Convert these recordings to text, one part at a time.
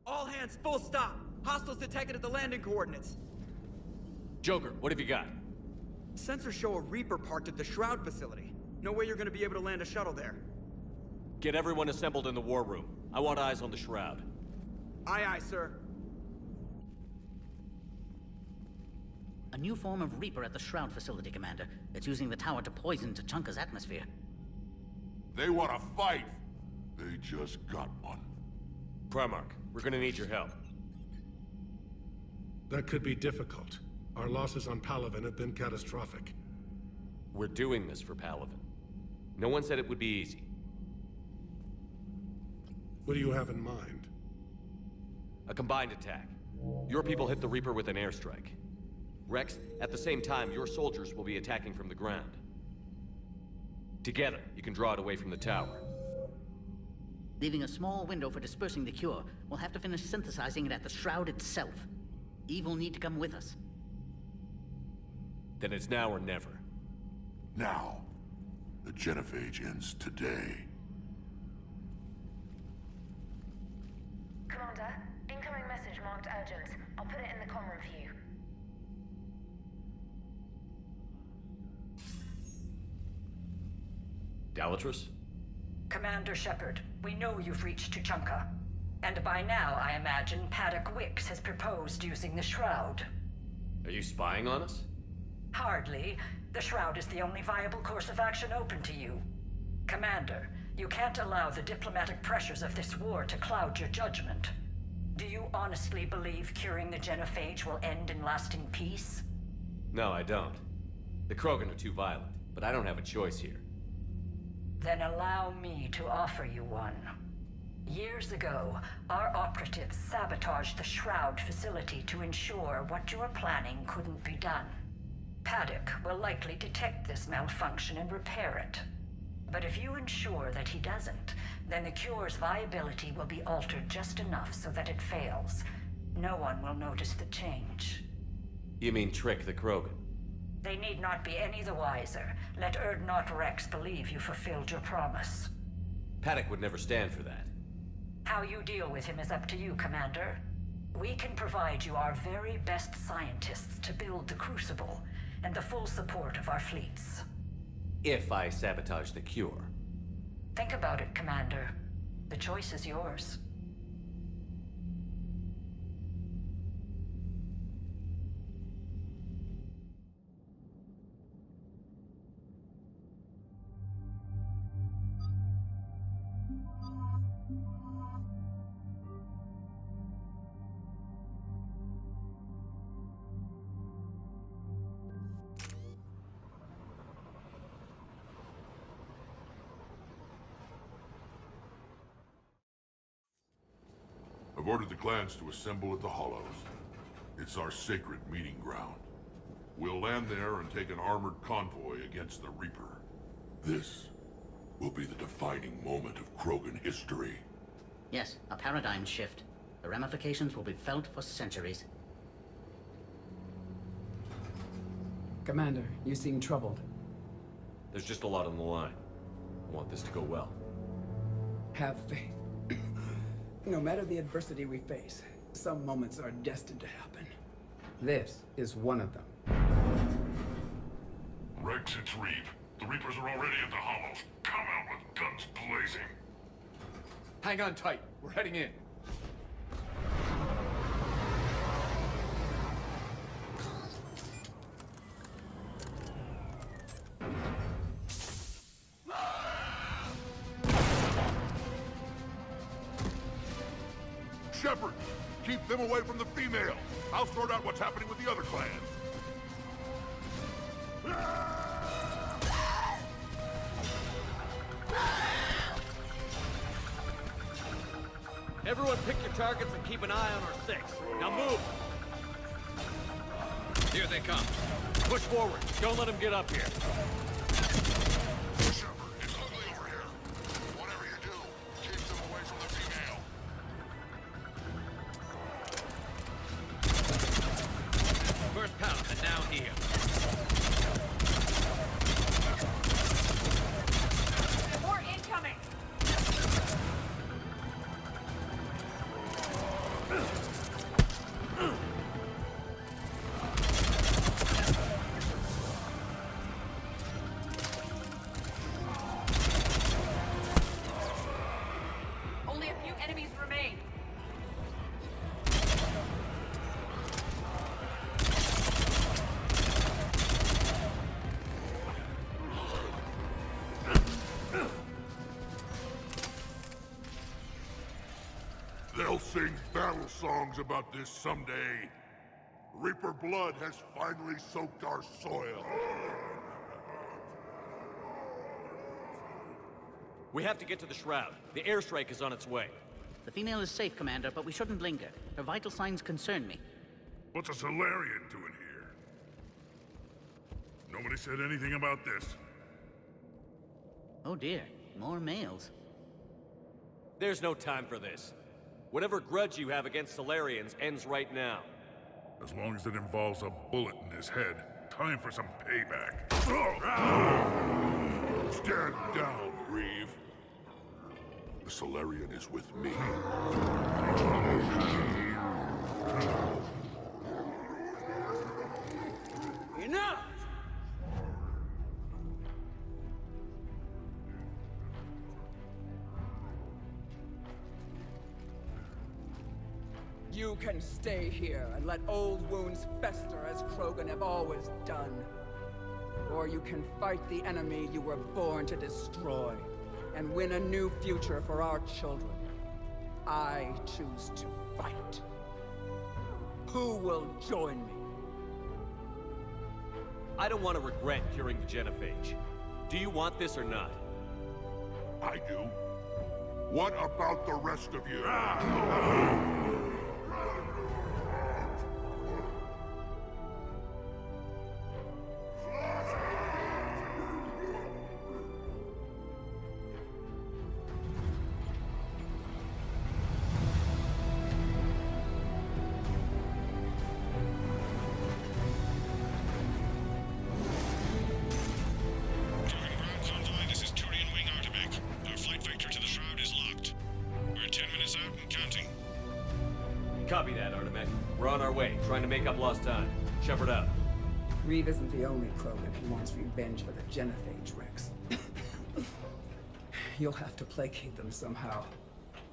All hands, full stop. Hostiles detected at the landing coordinates. Joker, what have you got? Sensors show a Reaper parked at the Shroud facility. No way you're gonna be able to land a shuttle there. Get everyone assembled in the war room. I want eyes on the Shroud. Aye, aye, sir. A new form of Reaper at the Shroud facility, Commander. It's using the tower to poison Tachanka's atmosphere. They want to fight. They just got one. Primarch, we're gonna need your help. That could be difficult. Our losses on Palaven have been catastrophic. We're doing this for Palaven. No one said it would be easy. What do you have in mind? A combined attack. Your people hit the Reaper with an airstrike. Rex, at the same time, your soldiers will be attacking from the ground. Together, you can draw it away from the tower. Leaving a small window for dispersing the cure, we'll have to finish synthesizing it at the Shroud itself. Eve will need to come with us. Then it's now or never. Now. The genophage ends today. Commander, incoming message marked urgent. I'll put it in the comm room for you. Dalatrus? Commander Shepard, we know you've reached Tучанка. And by now, I imagine Paddock Wicks has proposed using the Shroud. Are you spying on us? Hardly. The Shroud is the only viable course of action open to you. Commander, you can't allow the diplomatic pressures of this war to cloud your judgment. Do you honestly believe curing the genophage will end in lasting peace? No, I don't. The Krogan are too violent, but I don't have a choice here. Then allow me to offer you one. Years ago, our operatives sabotaged the Shroud facility to ensure what you were planning couldn't be done. Paddock will likely detect this malfunction and repair it. But if you ensure that he doesn't, then the cure's viability will be altered just enough so that it fails. No one will notice the change. You mean trick the Krogan? They need not be any the wiser. Let Erdnot Rex believe you fulfilled your promise. Paddock would never stand for that. How you deal with him is up to you, Commander. We can provide you our very best scientists to build the Crucible, and the full support of our fleets. If I sabotage the cure. Think about it, Commander. The choice is yours. I've ordered the clans to assemble at the Hollows. It's our sacred meeting ground. We'll land there and take an armored convoy against the Reaper. This will be the defining moment of Krogan history. Yes, a paradigm shift. The ramifications will be felt for centuries. Commander, you seem troubled. There's just a lot on the line. I want this to go well. Have faith. No matter the adversity we face, some moments are destined to happen. This is one of them. Rex, it's Reap. The Reapers are already at the Hollows. Come out with guns blazing. Hang on tight. We're heading in. Shepard, keep them away from the females. I'll sort out what's happening with the other clans. Everyone pick your targets and keep an eye on our six. Now move! Here they come. Push forward. Don't let them get up here. Shepard, it's ugly over here. Whatever you do, keep them away from the female. First pound, and now here. More incoming! They'll sing battle songs about this someday. Reaper blood has finally soaked our soil. We have to get to the Shroud. The airstrike is on its way. The female is safe, Commander, but we shouldn't linger. Her vital signs concern me. What's a Solarian doing here? Nobody said anything about this. Oh dear, more males. There's no time for this. Whatever grudge you have against Solarians ends right now. As long as it involves a bullet in his head, time for some payback. Stand down, Reeve. The Solarian is with me. Enough! You can stay here and let old wounds fester as Krogan have always done. Or you can fight the enemy you were born to destroy and win a new future for our children. I choose to fight. Who will join me? I don't want to regret curing the genophage. Do you want this or not? I do. What about the rest of you? This is Turian Wing Artemech. Our flight vector to the Shroud is locked. We're 10 minutes out and counting. Copy that, Artemech. We're on our way, trying to make up lost time. Shepard out. Reeve isn't the only Krogan who wants revenge for the genophage, Rex. You'll have to placate them somehow.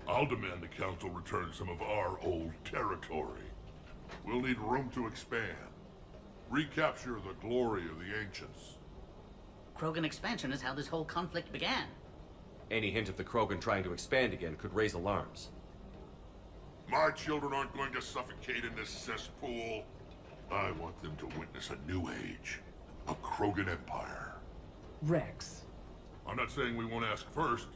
I'll demand the Council return some of our old territory. We'll need room to expand. Recapture the glory of the Ancients. Krogan expansion is how this whole conflict began. Any hint of the Krogan trying to expand again could raise alarms. My children aren't going to suffocate in this cesspool. I want them to witness a new age. A Krogan empire. Rex. I'm not saying we won't ask first,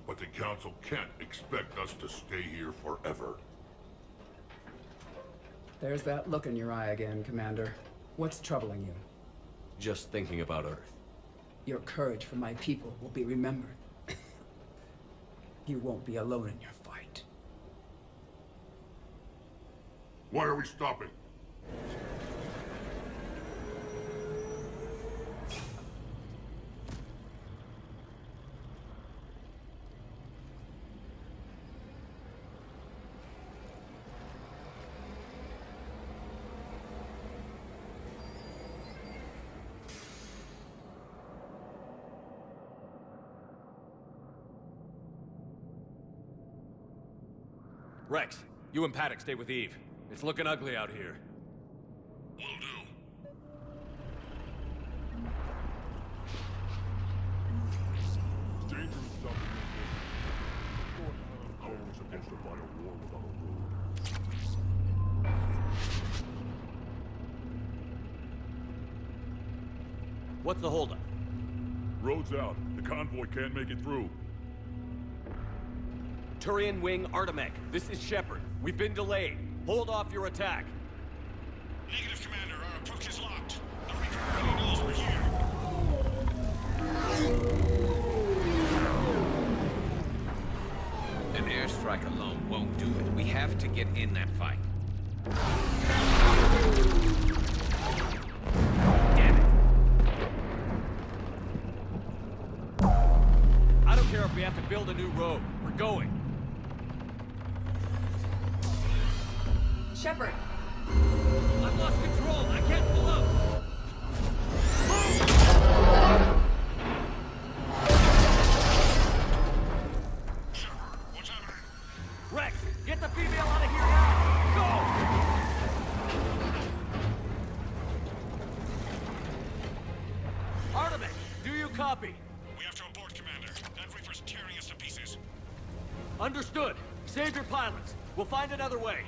but the Council can't expect us to stay here forever. There's that look in your eye again, Commander. What's troubling you? Just thinking about Earth. Your courage for my people will be remembered. You won't be alone in your fight. Why are we stopping? Rex, you and Paddock stay with Eve. It's looking ugly out here. Will do. Dangerous stuff. Always supposed to fight a war without a road. What's the holdup? Road's out. The convoy can't make it through. Turian Wing Artemech, this is Shepard. We've been delayed. Hold off your attack. Negative, Commander. Our approach is locked. The Reaper already knows we're here. An airstrike alone won't do it. We have to get in that fight. Damn it! I don't care if we have to build a new road. We're going. Shepard! I've lost control. I can't pull up. What's happening? Rex, get the female out of here now. Go! Artemech, do you copy? We have to abort, Commander. That Reaper's tearing us to pieces. Understood. Save your pilots. We'll find another way.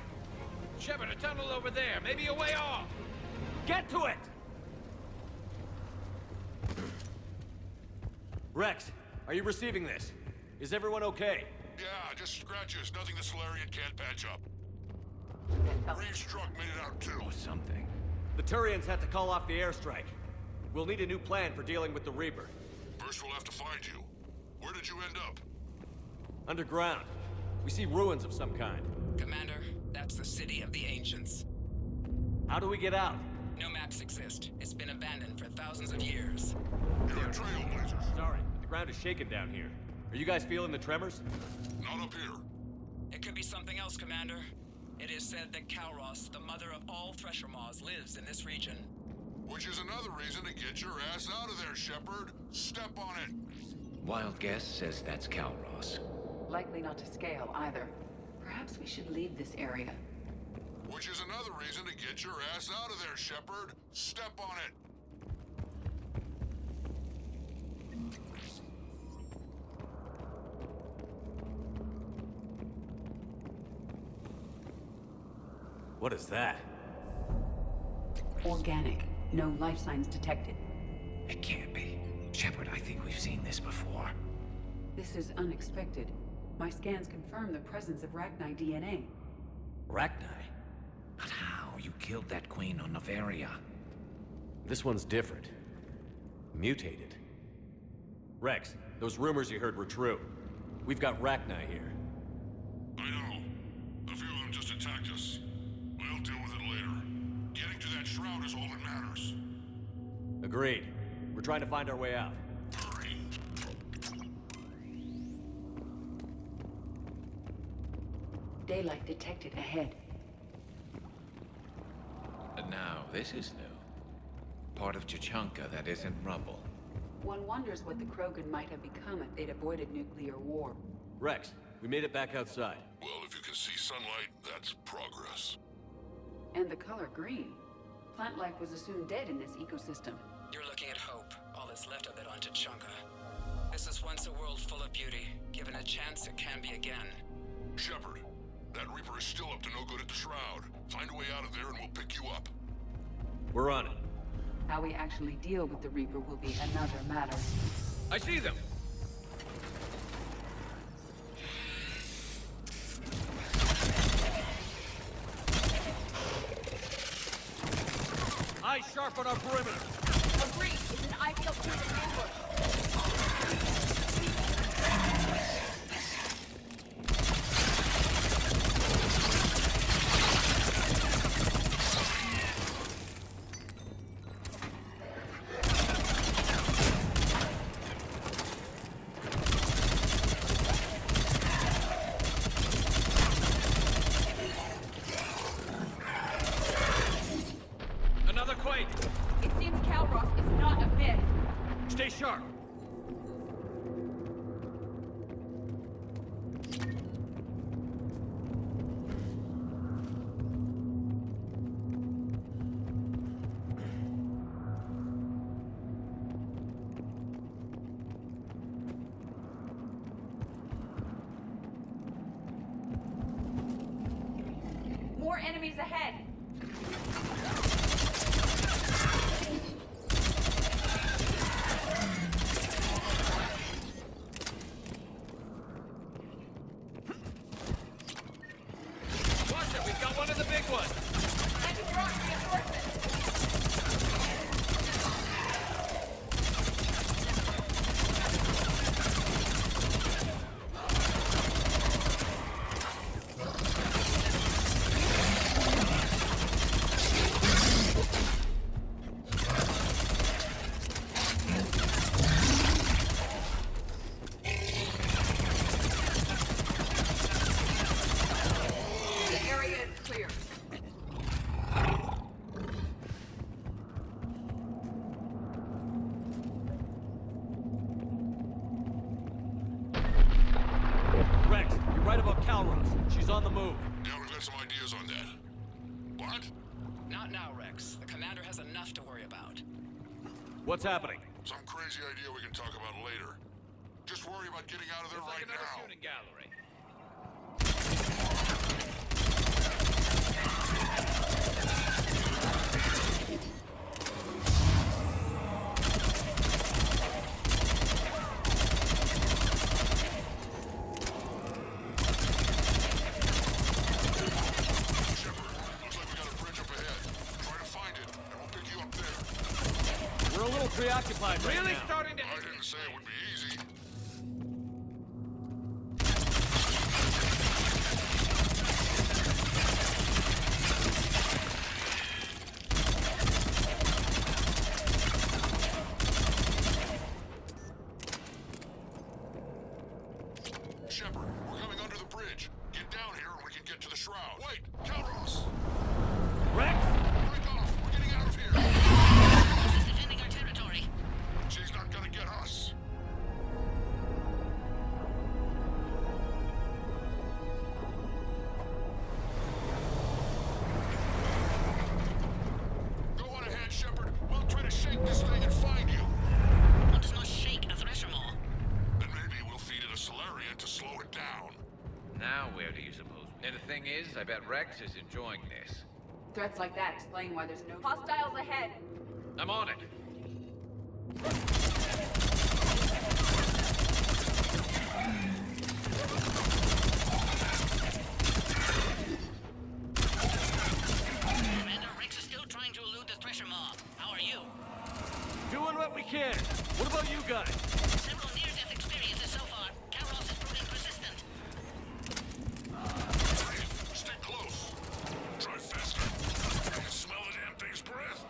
Shepard, a tunnel over there. Maybe a way off. Get to it! Rex, are you receiving this? Is everyone okay? Yeah, just scratches. Nothing the Solarian can't patch up. Reeves' truck made it out too. Or something. The Turians had to call off the airstrike. We'll need a new plan for dealing with the Reaper. First we'll have to find you. Where did you end up? Underground. We see ruins of some kind. Commander, that's the city of the ancients. How do we get out? No maps exist. It's been abandoned for thousands of years. You're trailblazers. Sorry, the ground is shaking down here. Are you guys feeling the tremors? Not up here. It could be something else, Commander. It is said that Kalros, the mother of all thresher maws, lives in this region. Which is another reason to get your ass out of there, Shepard. Step on it. Wild guess says that's Kalros. Likely not to scale either. Perhaps we should leave this area. Which is another reason to get your ass out of there, Shepard. Step on it. What is that? Organic. No life signs detected. It can't be. Shepard, I think we've seen this before. This is unexpected. My scans confirm the presence of Rachni DNA. Rachni? But how? You killed that queen on Noveria. This one's different. Mutated. Rex, those rumors you heard were true. We've got Rachni here. I know. A few of them just attacked us. We'll deal with it later. Getting to that shroud is all that matters. Agreed. We're trying to find our way out. Hurry. Daylight detected ahead. Now, this is new. Part of Tучанка that isn't rubble. One wonders what the Krogan might have become if they'd avoided nuclear war. Rex, we made it back outside. Well, if you can see sunlight, that's progress. And the color green. Plant life was assumed dead in this ecosystem. You're looking at hope, all that's left of it on Tучанка. This is once a world full of beauty. Given a chance, it can be again. Shepard, that Reaper is still up to no good at the Shroud. Find a way out of there and we'll pick you up. We're on it. How we actually deal with the Reaper will be another matter. I see them! Eyes sharp on our perimeter. Agreed. It's an ideal point of ambush. Another quake! It seems Kalros is not a myth. Stay sharp. More enemies ahead. Watch it, we've got one of the big ones! The area is clear. Rex, you're right about Kalros. She's on the move. Yeah, we've got some ideas on that. What? Not now, Rex. The commander has enough to worry about. What's happening? Some crazy idea we can talk about later. Just worry about getting out of there Looks like right another now. shooting gallery. preoccupied right Really now. starting to... I didn't say it would be easy. Shepard, we're coming under the bridge. Get down here and we can get to the shroud. Wait, Calros! Rex? Break off! We're getting out of here! She's defending our territory. She's not gonna get us. Go on ahead, Shepard. We'll try to shake this thing and find you. What does not shake a thresher more? Then maybe we'll feed it a Solarian to slow it down. Now where do you suppose? And the thing is, I bet Rex is enjoying this. Threats like that explain why there's no hostiles ahead. I'm on it. Commander, Rex is still trying to elude the thresher maw. How are you? Doing what we can. What about you guys? Several near-death experiences so far. Calros is proving persistent. Stay close. Try faster. I can smell the damn thing's breath.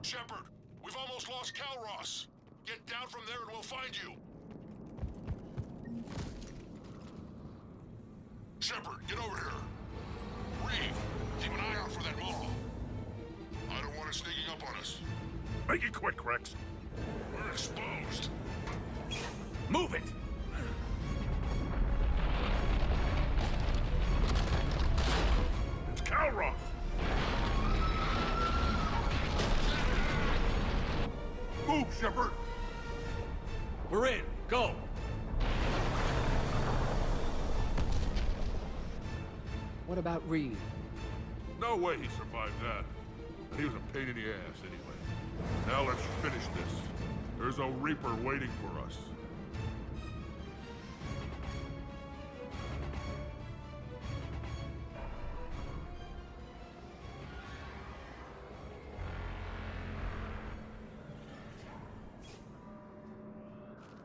Shepard, we've almost lost Calros. Get down from there and we'll find you. Shepard, get over here. Reeve, keep an eye out for that maw. I don't want it sneaking up on us. Make it quick, Rex. We're exposed. Move it! It's Calros! Move, Shepard! We're in. Go! What about Reeve? No way he survived that. And he was a pain in the ass anyway. Now let's finish this. There's a Reaper waiting for us.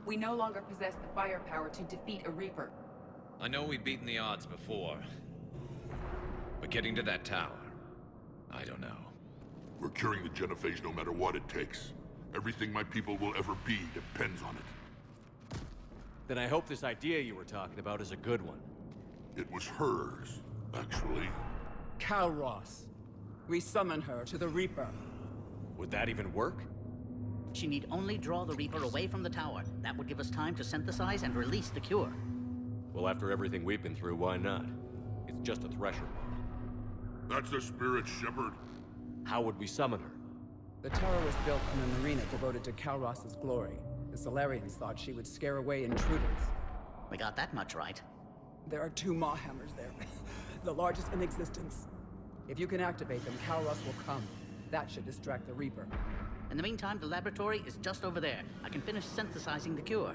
We no longer possess the firepower to defeat a Reaper. I know we've beaten the odds before. But getting to that tower, I don't know. We're curing the genophage no matter what it takes. Everything my people will ever be depends on it. Then I hope this idea you were talking about is a good one. It was hers, actually. Calros. We summon her to the Reaper. Would that even work? She need only draw the Reaper away from the tower. That would give us time to synthesize and release the cure. Well, after everything we've been through, why not? It's just a thresher. That's the spirit, Shepard. How would we summon her? The tower was built in an arena devoted to Calros' glory. The Solarians thought she would scare away intruders. We got that much right. There are 2 maw hammers there. The largest in existence. If you can activate them, Calros will come. That should distract the Reaper. In the meantime, the laboratory is just over there. I can finish synthesizing the cure.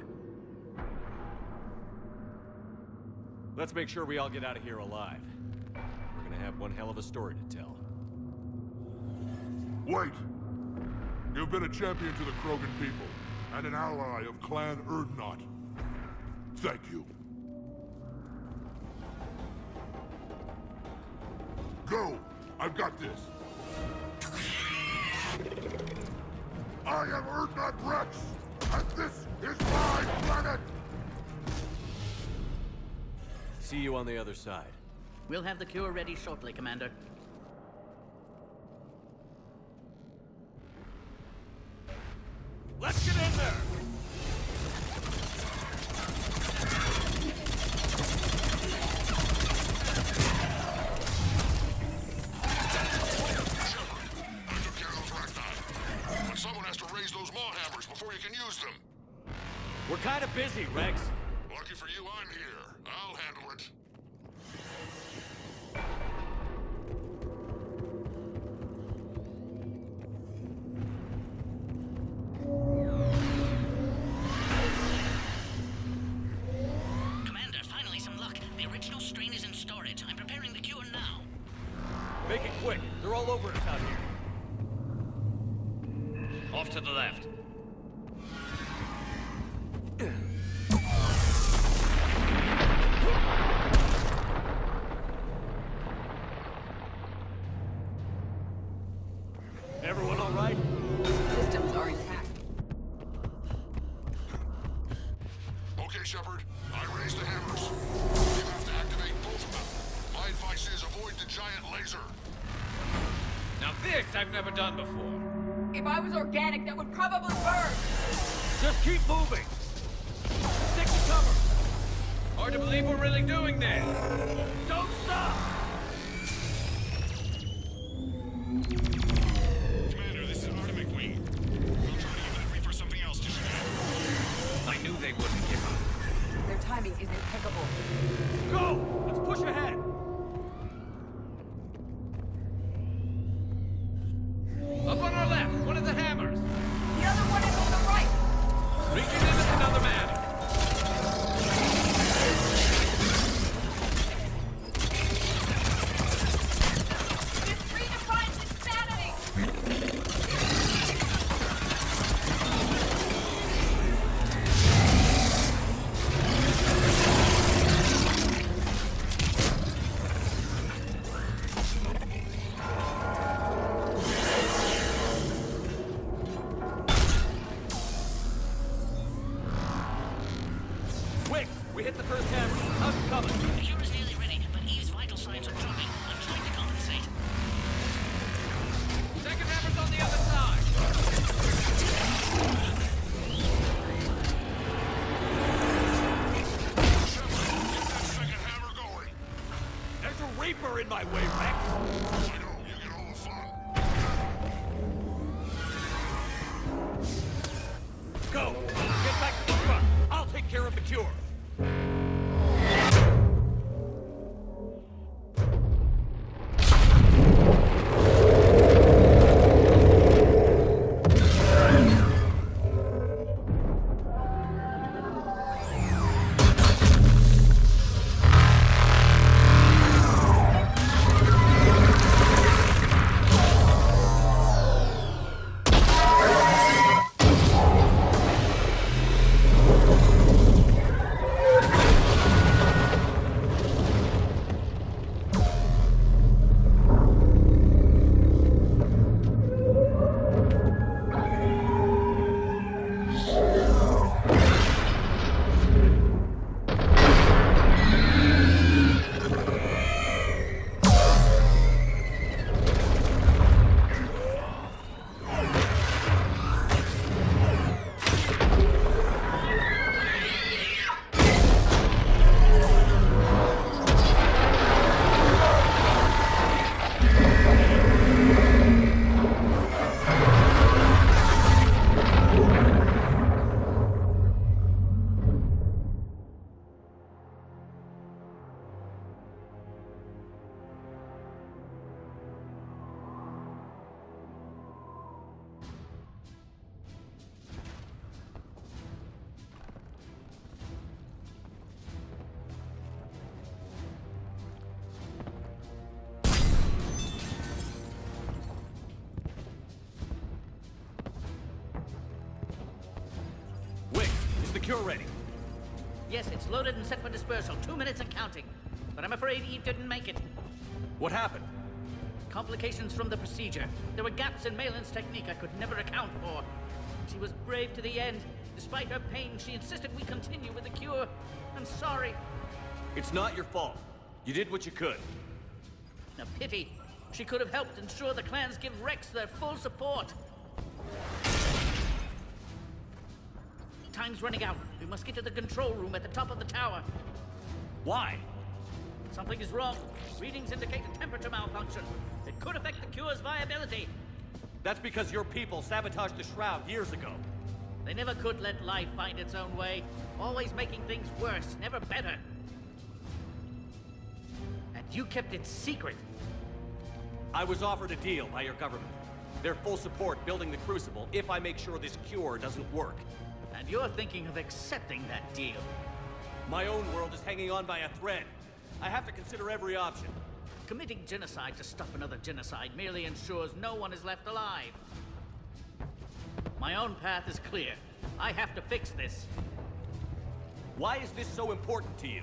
Let's make sure we all get out of here alive. We're gonna have one hell of a story to tell. Wait! You've been a champion to the Krogan people, and an ally of Clan Erdnot. Thank you. Go! I've got this. I am Erdnot Rex, and this is my planet! See you on the other side. We'll have the cure ready shortly, Commander. Let's get in there! Someone has to raise those maw hammers before kind of busy, Rex. Lucky for you, I'm here. I'll handle it. Commander, finally some luck. The original strain is in storage. I'm preparing the cure now. Make it quick. They're all over us out here. Off to the left. Everyone all right? Systems are intact. Okay, Shepard. I raised the hammers. You have to activate both of them. My advice is avoid the giant laser. Now this I've never done before. If I was organic, that would probably burn. Just keep moving. Stick to cover. Hard to believe we're really doing this. Don't stop. Commander, this is Artemic Wing. We'll try to give that Reaper something else to shoot at. I knew they wouldn't give up. Their timing is impeccable. Go! Let's push ahead. Up on our left, one of the hammers. The other one is on the right. Reaching in with another man. This redefines insanity. Quick! We hit the first hammer. How's it coming? The cure is nearly ready, but Eve's vital signs are dropping. I'm trying to compensate. Second hammer's on the other side. Shepard, get that second hammer going. There's a Reaper in my way, Rex. I know, you get all the fun. Go! Get back to the truck. I'll take care of the cure. Cure ready. Yes, it's loaded and set for dispersal. 2 minutes and counting. But I'm afraid Eve didn't make it. What happened? Complications from the procedure. There were gaps in Malin's technique I could never account for. She was brave to the end. Despite her pain, she insisted we continue with the cure. I'm sorry. It's not your fault. You did what you could. A pity. She could have helped ensure the clans give Rex their full support. Time's running out. We must get to the control room at the top of the tower. Why? Something is wrong. Readings indicate a temperature malfunction. It could affect the cure's viability. That's because your people sabotaged the Shroud years ago. They never could let life find its own way, always making things worse, never better. And you kept it secret. I was offered a deal by your government. Their full support building the Crucible if I make sure this cure doesn't work. And you're thinking of accepting that deal. My own world is hanging on by a thread. I have to consider every option. Committing genocide to stop another genocide merely ensures no one is left alive. My own path is clear. I have to fix this. Why is this so important to you?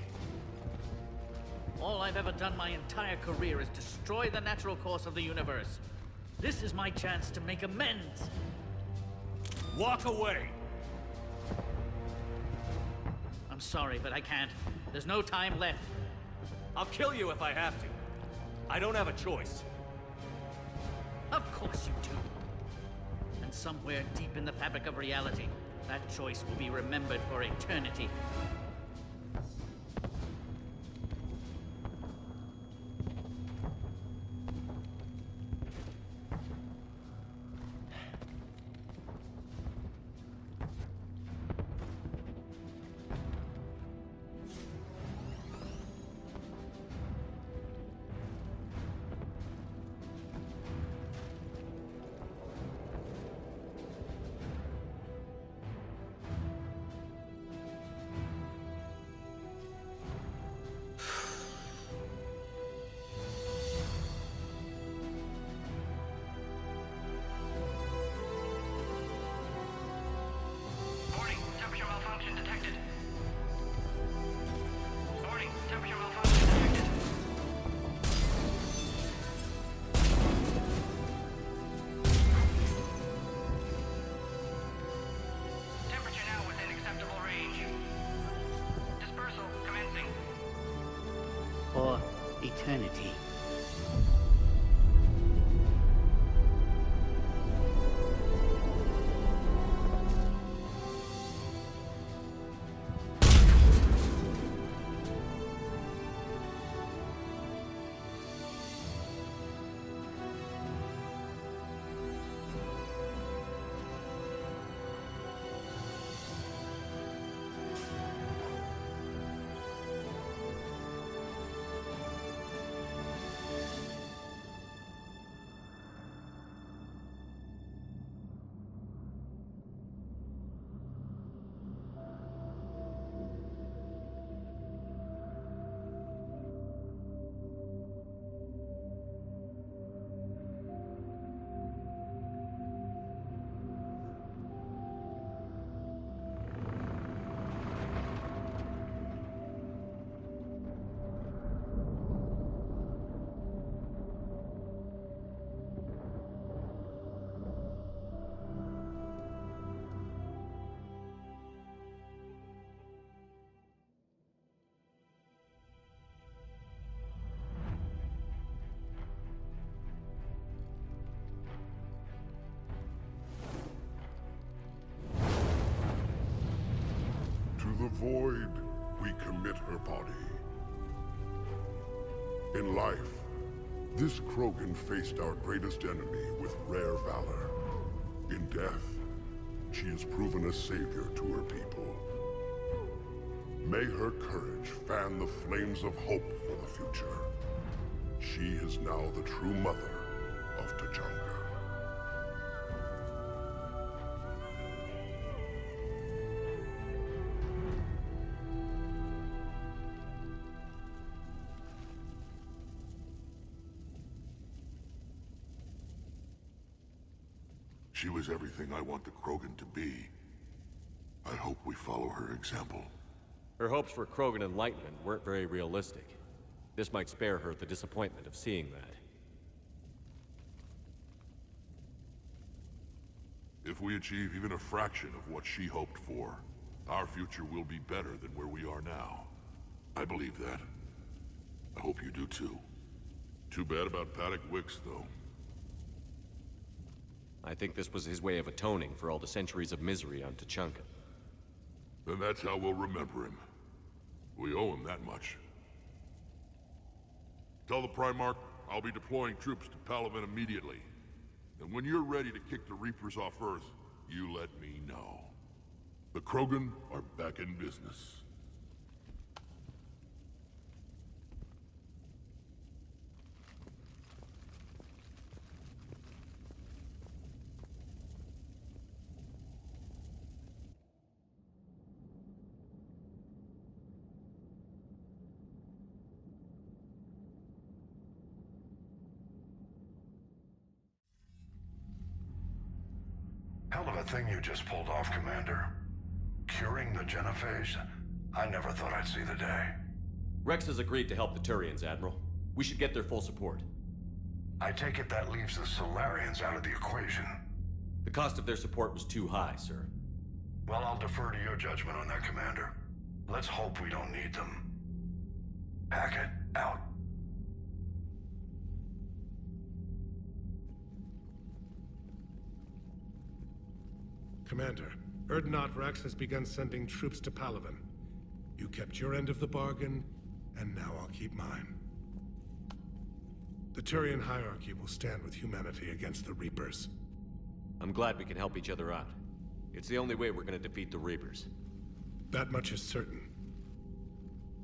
All I've ever done my entire career is destroy the natural course of the universe. This is my chance to make amends. Walk away! I'm sorry, but I can't. There's no time left. I'll kill you if I have to. I don't have a choice. Of course you do. And somewhere deep in the fabric of reality, that choice will be remembered for eternity. For eternity. To the void, we commit her body. In life, this Krogan faced our greatest enemy with rare valor. In death, she has proven a savior to her people. May her courage fan the flames of hope for the future. She is now the true mother of Tучанка. She was everything I want the Krogan to be. I hope we follow her example. Her hopes for Krogan enlightenment weren't very realistic. This might spare her the disappointment of seeing that. If we achieve even a fraction of what she hoped for, our future will be better than where we are now. I believe that. I hope you do too. Too bad about Paddock Wicks, though. I think this was his way of atoning for all the centuries of misery on Tучанка. Then that's how we'll remember him. We owe him that much. Tell the Primarch I'll be deploying troops to Palaven immediately. And when you're ready to kick the Reapers off Earth, you let me know. The Krogan are back in business. Hell of a thing you just pulled off, Commander. Curing the genophage? I never thought I'd see the day. Rex has agreed to help the Turians, Admiral. We should get their full support. I take it that leaves the Solarians out of the equation. The cost of their support was too high, sir. Well, I'll defer to your judgment on that, Commander. Let's hope we don't need them. Hackett, out. Commander, Erdnot Rex has begun sending troops to Palaven. You kept your end of the bargain, and now I'll keep mine. The Turian hierarchy will stand with humanity against the Reapers. I'm glad we can help each other out. It's the only way we're gonna defeat the Reapers. That much is certain.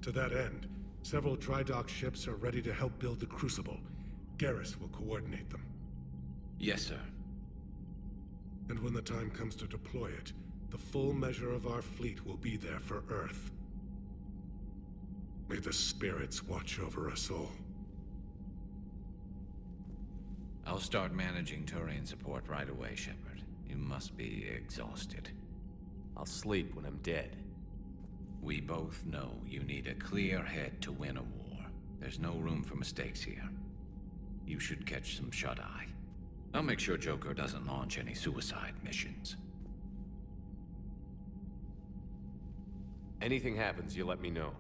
To that end, several dry dock ships are ready to help build the Crucible. Garrus will coordinate them. Yes, sir. And when the time comes to deploy it, the full measure of our fleet will be there for Earth. May the spirits watch over us all. I'll start managing Turian support right away, Shepard. You must be exhausted. I'll sleep when I'm dead. We both know you need a clear head to win a war. There's no room for mistakes here. You should catch some shut-eye. I'll make sure Joker doesn't launch any suicide missions. Anything happens, you let me know.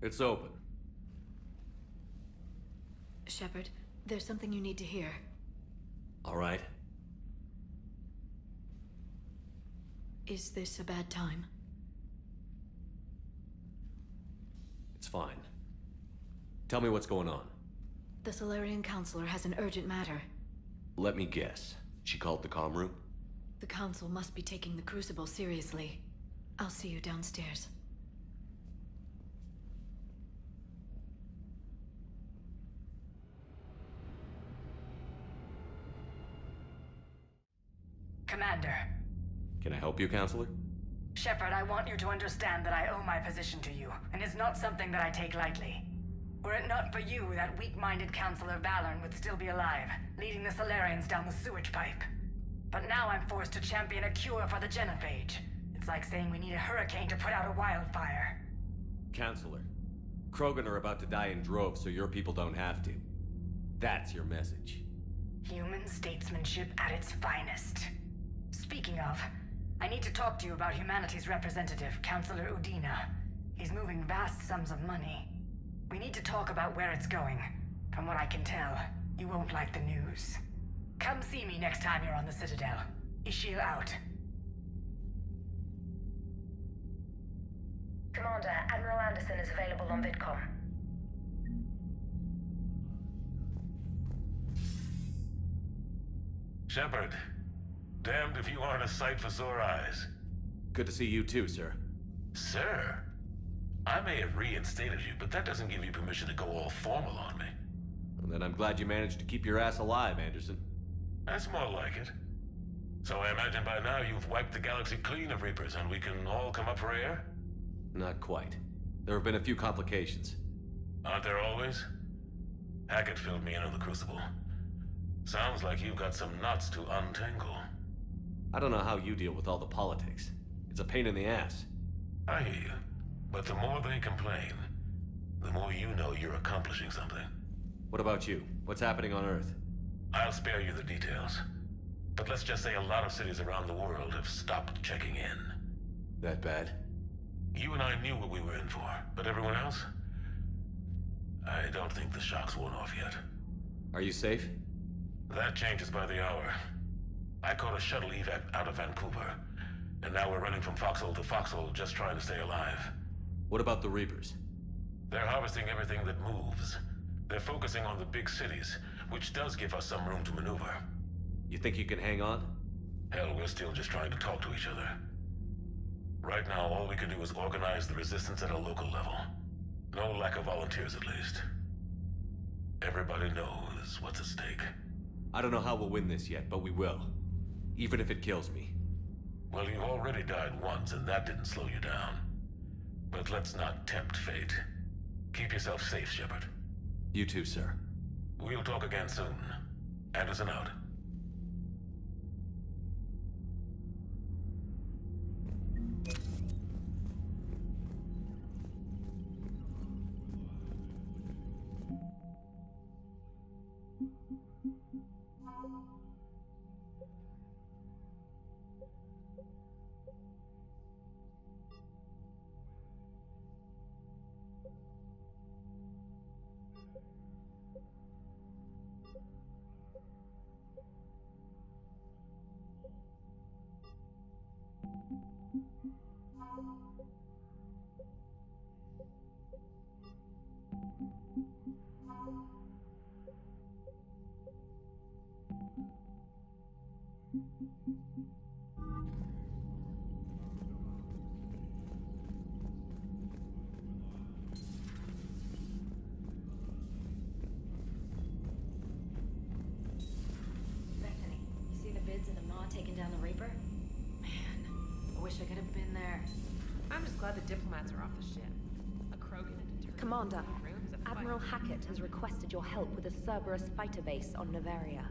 It's open. Shepard, there's something you need to hear. All right. Is this a bad time? It's fine. Tell me what's going on. The Solarian Counselor has an urgent matter. Let me guess. She called the comm room? The Council must be taking the Crucible seriously. I'll see you downstairs. Commander. Can I help you, Counselor? Shepard, I want you to understand that I owe my position to you, and it's not something that I take lightly. Were it not for you, that weak-minded Counselor Valorn would still be alive, leading the Solarians down the sewage pipe. But now I'm forced to champion a cure for the genophage. It's like saying we need a hurricane to put out a wildfire. Counselor, Krogan are about to die in droves so your people don't have to. That's your message. Human statesmanship at its finest. Speaking of, I need to talk to you about humanity's representative, Counselor Udina. He's moving vast sums of money. We need to talk about where it's going. From what I can tell, you won't like the news. Come see me next time you're on the Citadel. Ishil out. Commander, Admiral Anderson is available on VidCom. Shepard, damned if you aren't a sight for sore eyes. Good to see you too, sir. Sir? I may have reinstated you, but that doesn't give you permission to go all formal on me. Well, then I'm glad you managed to keep your ass alive, Anderson. That's more like it. So I imagine by now you've wiped the galaxy clean of Reapers and we can all come up for air? Not quite. There have been a few complications. Aren't there always? Hackett filled me in on the Crucible. Sounds like you've got some knots to untangle. I don't know how you deal with all the politics. It's a pain in the ass. I hear you. But the more they complain, the more you know you're accomplishing something. What about you? What's happening on Earth? I'll spare you the details. But let's just say a lot of cities around the world have stopped checking in. That bad? You and I knew what we were in for, but everyone else? I don't think the shock's worn off yet. Are you safe? That changes by the hour. I caught a shuttle evac out of Vancouver, and now we're running from foxhole to foxhole just trying to stay alive. What about the Reapers? They're harvesting everything that moves. They're focusing on the big cities, which does give us some room to maneuver. You think you can hang on? Hell, we're still just trying to talk to each other. Right now, all we can do is organize the resistance at a local level. No lack of volunteers, at least. Everybody knows what's at stake. I don't know how we'll win this yet, but we will. Even if it kills me. Well, you've already died once, and that didn't slow you down. But let's not tempt fate. Keep yourself safe, Shepard. You too, sir. We'll talk again soon. Anderson out. Taking down the Reaper? Man, I wish I could have been there. I'm just glad the diplomats are off the ship. A Krogan and determined. Commander, Admiral Hackett has requested your help with a Cerberus fighter base on Noveria.